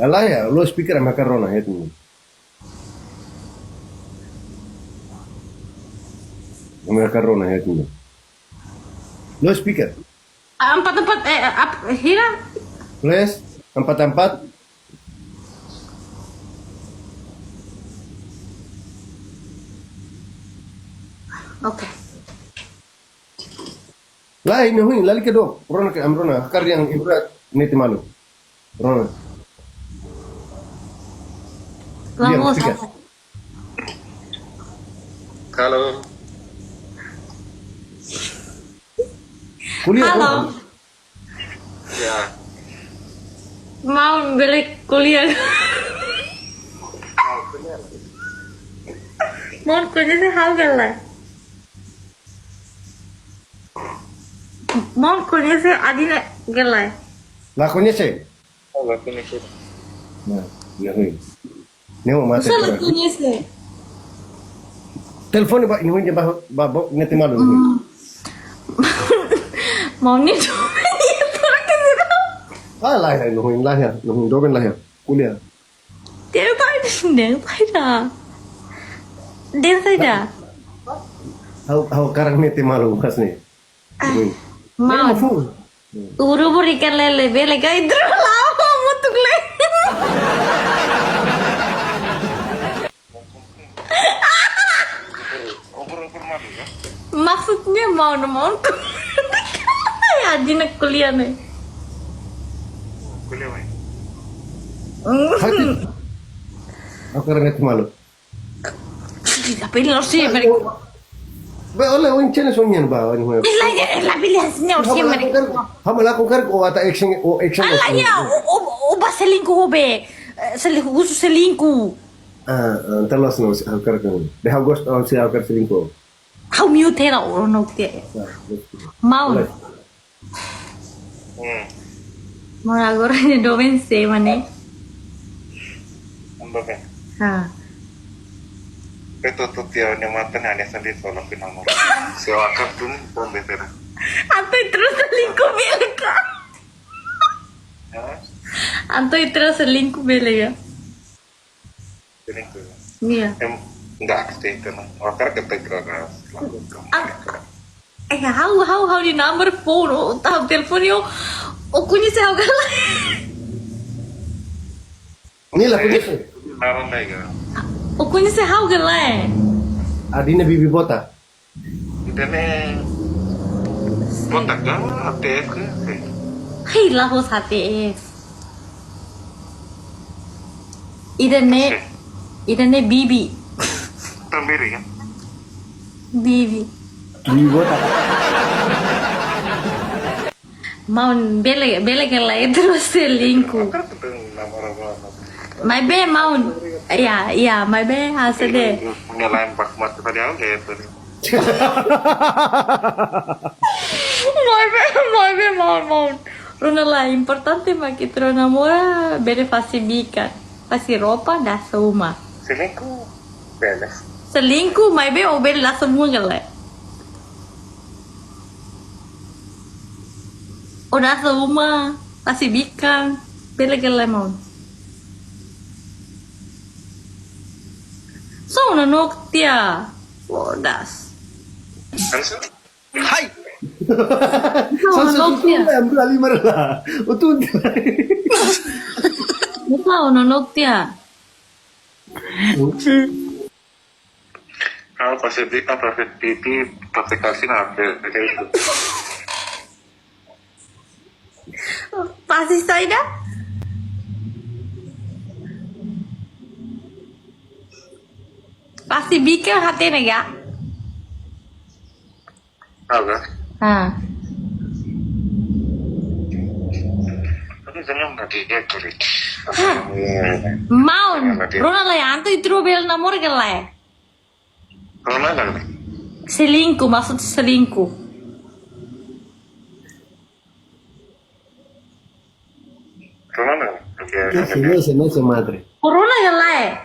Alah ya, lo speaker sama Corona itu. Sama Corona itu. Lo speaker. Empat-empat, Hira? Plus 44. Oke. Lah ini hui, lali ke dong. Corona ke Amrona, akar yang ibarat neti malu. Corona. Diam, Vamos, speaker. Halo. Kuliah. Halo. Bro. Ya. Mau balik kuliah. Mau kuliah sih harga lah. Mau kuliah sih adina gelai. Lakunya sih. Oh, gak punya sih. Nah, ya hui. Ini mau mati. Salah kuliah sih. Telepon pak, ini hui babok neti malu. Mau nih tuh. Ah lah ya, nuhin lah ya, nuhin doben lah ya. Kuliah. Dia tay dah. Dia tay dah. Hau karang neti malu mas nih. Hui. Mau. Full. Uru ikan lele bele kay idro lama mutuk le. Oper-oper malu ya. Maksudnya mau tuh. Ya jinak kuliah nih. Kuliah main. Hati. Hau karang neti malu. Tapi ini harus sih mereka. Ba oleh wan chene sonyen ba wani hui. La pilih hasilnya harus sih mereka. Hama lakukan ko ata action o action. Ala ya, ubah selingkuh be. Selingkuh khusus selingkuh. Terus no hau karang. De hau gost on si hau karang selingko. Kau mute lah orang nukti. Mau. Mau agoranya domen sih mana? Ando kan. Ha. Itu tuh tiada yang matan hanya sendiri soal pinamor. Sewakan tuh pun better. Antoy terus selingkuh belaka. Ya. Antoy terus selingkuh belaka. Ini tuh. Iya. Enggak aktif itu nah. Wakar ketegaran. How di number phone, tahu telepon yo. Okunya sih how galak. Ini lakunya sih. Naran lagi kan. Okunya sih how galak. Adina bibi bota. Kita nih. Botak kan? ATF kan? Hei lah hos hati. Idane bibi. Tambiri kan? Bibi. Bibi bota. Mau bele galak terus selingkuh. Wakar ketemu nama orang. My be mau. Iya, my be hasil deh. Nyalain pak mat tadi aku kayak tadi. My be mau. Runa lah importante ma que tro namora bere facilica. Pasti ropa dah semua. Selingkuh. Beres. Selingkuh my be o bere lah semua galak. Udah semua pasti bikan bele galak mau. So nanok tia. Bodas. Harus. Hai. So nanok tia. Ambil ali marla. Utun. Bukan nanok tia. Kalau Pasifik kan private PT aplikasi apa kayak itu. Pasti saya dah. Pasti bikin hati nega. Apa? Ah. Tapi jangan tadi ya kulit. Mau. Rona lah ya antu itu bel namor galak. Kalau mana? Selingkuh maksud selingkuh. Kalau mana? No se madre. Corona galak.